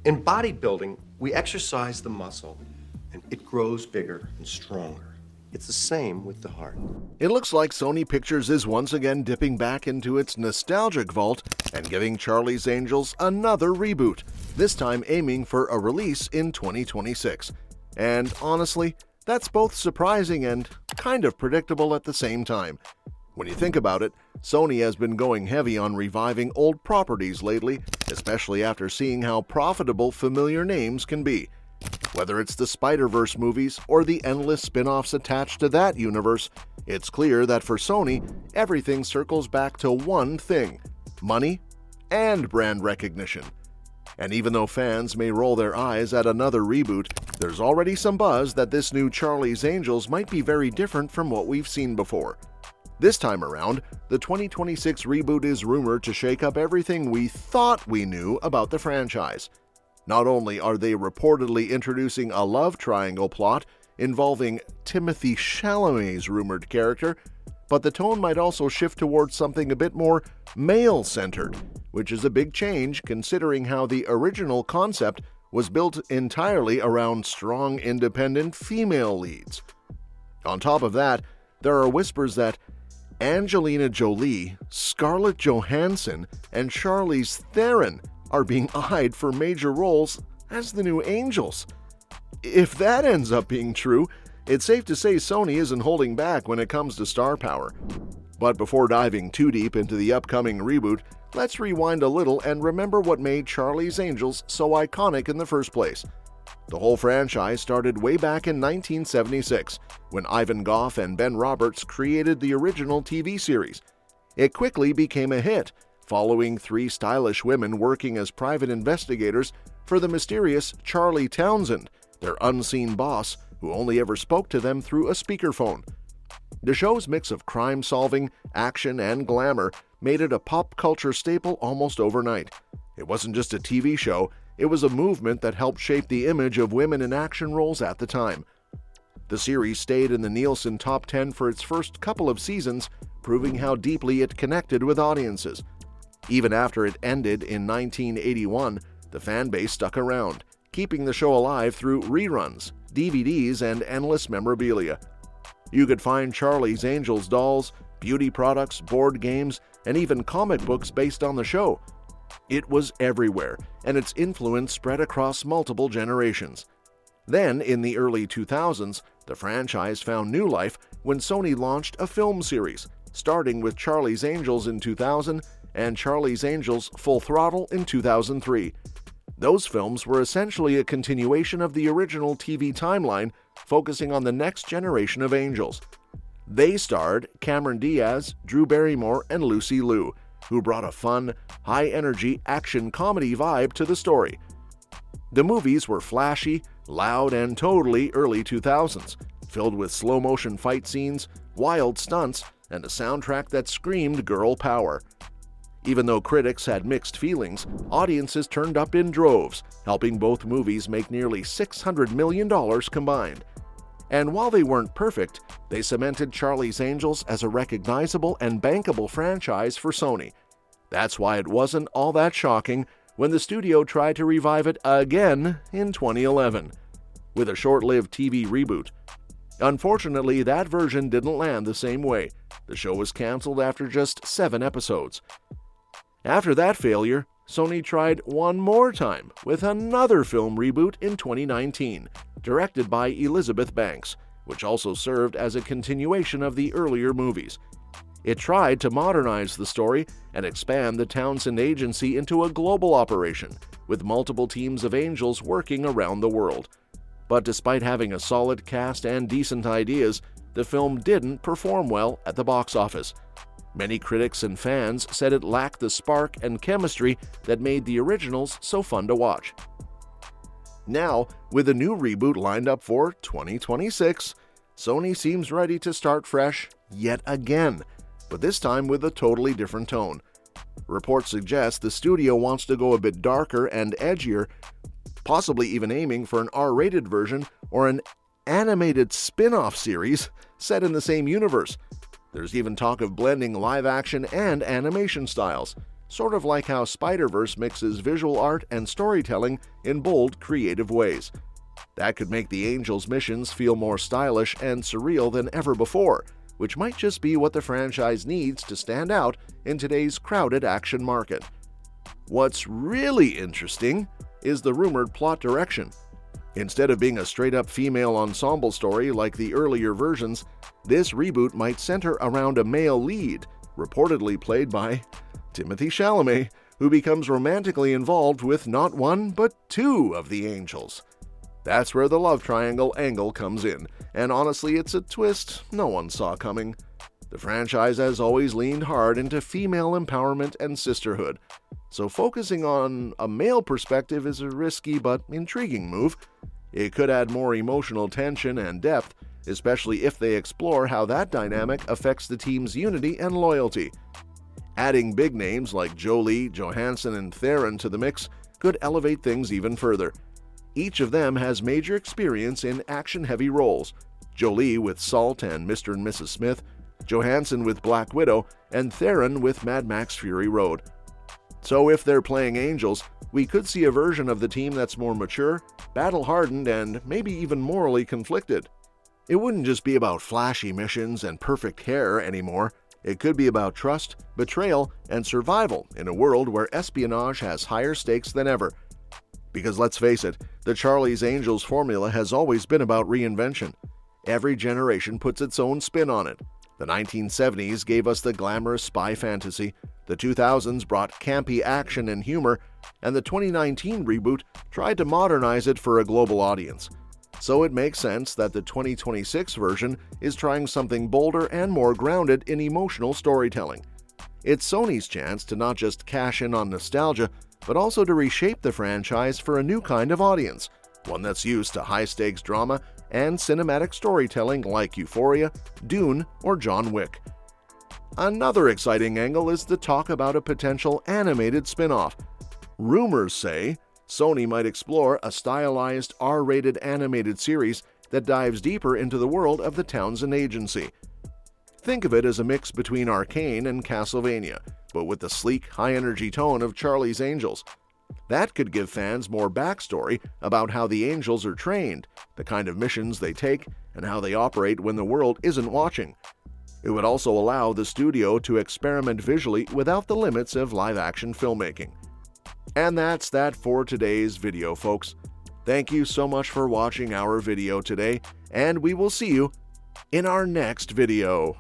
In bodybuilding, we exercise the muscle, and it grows bigger and stronger. It's the same with the heart. It looks like Sony Pictures is once again dipping back into its nostalgic vault and giving Charlie's Angels another reboot, this time aiming for a release in 2026. And honestly, that's both surprising and kind of predictable at the same time. When you think about it, Sony has been going heavy on reviving old properties lately, especially after seeing how profitable familiar names can be. Whether it's the Spider-Verse movies or the endless spin-offs attached to that universe, it's clear that for Sony, everything circles back to one thing: money and brand recognition. And even though fans may roll their eyes at another reboot, there's already some buzz that this new Charlie's Angels might be very different from what we've seen before. This time around, the 2026 reboot is rumored to shake up everything we thought we knew about the franchise. Not only are they reportedly introducing a love triangle plot involving Timothée Chalamet's rumored character, but the tone might also shift towards something a bit more male-centered, which is a big change considering how the original concept was built entirely around strong, independent female leads. On top of that, there are whispers that Angelina Jolie, Scarlett Johansson, and Charlize Theron are being eyed for major roles as the new Angels. If that ends up being true, it's safe to say Sony isn't holding back when it comes to star power. But before diving too deep into the upcoming reboot, let's rewind a little and remember what made Charlie's Angels so iconic in the first place. The whole franchise started way back in 1976, when Ivan Goff and Ben Roberts created the original TV series. It quickly became a hit, following three stylish women working as private investigators for the mysterious Charlie Townsend, their unseen boss, who only ever spoke to them through a speakerphone. The show's mix of crime-solving, action, and glamour made it a pop culture staple almost overnight. It wasn't just a TV show, it was a movement that helped shape the image of women in action roles at the time. The series stayed in the Nielsen Top 10 for its first couple of seasons, proving how deeply it connected with audiences. Even after it ended in 1981, the fan base stuck around, keeping the show alive through reruns, DVDs, and endless memorabilia. You could find Charlie's Angels dolls, beauty products, board games, and even comic books based on the show. It was everywhere, and its influence spread across multiple generations. Then, in the early 2000s, the franchise found new life when Sony launched a film series, starting with Charlie's Angels in 2000 and Charlie's Angels Full Throttle in 2003. Those films were essentially a continuation of the original TV timeline, focusing on the next generation of Angels. They starred Cameron Diaz, Drew Barrymore, and Lucy Liu, who brought a fun, high-energy action comedy vibe to the story. The movies were flashy, loud, and totally early 2000s, filled with slow-motion fight scenes, wild stunts, and a soundtrack that screamed girl power. Even though critics had mixed feelings, audiences turned up in droves, helping both movies make nearly $600 million combined. And while they weren't perfect, they cemented Charlie's Angels as a recognizable and bankable franchise for Sony. That's why it wasn't all that shocking when the studio tried to revive it again in 2011, with a short-lived TV reboot. Unfortunately, that version didn't land the same way. The show was canceled after just 7 episodes. After that failure, Sony tried one more time with another film reboot in 2019, directed by Elizabeth Banks, which also served as a continuation of the earlier movies. It tried to modernize the story and expand the Townsend Agency into a global operation, with multiple teams of angels working around the world. But despite having a solid cast and decent ideas, the film didn't perform well at the box office. Many critics and fans said it lacked the spark and chemistry that made the originals so fun to watch. Now, with a new reboot lined up for 2026, Sony seems ready to start fresh yet again, but this time with a totally different tone. Reports suggest the studio wants to go a bit darker and edgier, possibly even aiming for an R-rated version or an animated spin-off series set in the same universe. There's even talk of blending live action and animation styles, sort of like how Spider-Verse mixes visual art and storytelling in bold, creative ways. That could make the Angels' missions feel more stylish and surreal than ever before, which might just be what the franchise needs to stand out in today's crowded action market. What's really interesting is the rumored plot direction. Instead of being a straight-up female ensemble story like the earlier versions, this reboot might center around a male lead, reportedly played by Timothée Chalamet, who becomes romantically involved with not one but two of the Angels. That's where the love triangle angle comes in, and honestly, it's a twist no one saw coming. The franchise has always leaned hard into female empowerment and sisterhood, so focusing on a male perspective is a risky but intriguing move. It could add more emotional tension and depth, especially if they explore how that dynamic affects the team's unity and loyalty. Adding big names like Jolie, Johansson, and Theron to the mix could elevate things even further. Each of them has major experience in action-heavy roles, Jolie with Salt and Mr. and Mrs. Smith, Johansson with Black Widow, and Theron with Mad Max Fury Road. So if they're playing Angels, we could see a version of the team that's more mature, battle-hardened, and maybe even morally conflicted. It wouldn't just be about flashy missions and perfect hair anymore. It could be about trust, betrayal, and survival in a world where espionage has higher stakes than ever. Because let's face it, the Charlize Angels formula has always been about reinvention. Every generation puts its own spin on it. The 1970s gave us the glamorous spy fantasy, the 2000s brought campy action and humor, and the 2019 reboot tried to modernize it for a global audience. So it makes sense that the 2026 version is trying something bolder and more grounded in emotional storytelling. It's Sony's chance to not just cash in on nostalgia, but also to reshape the franchise for a new kind of audience, one that's used to high-stakes drama and cinematic storytelling like Euphoria, Dune, or John Wick. Another exciting angle is the talk about a potential animated spin-off. Rumors say Sony might explore a stylized R-rated animated series that dives deeper into the world of the Townsend Agency. Think of it as a mix between Arcane and Castlevania, but with the sleek, high-energy tone of Charlie's Angels. That could give fans more backstory about how the Angels are trained, the kind of missions they take, and how they operate when the world isn't watching. It would also allow the studio to experiment visually without the limits of live-action filmmaking. And that's that for today's video, folks. Thank you so much for watching our video today, and we will see you in our next video.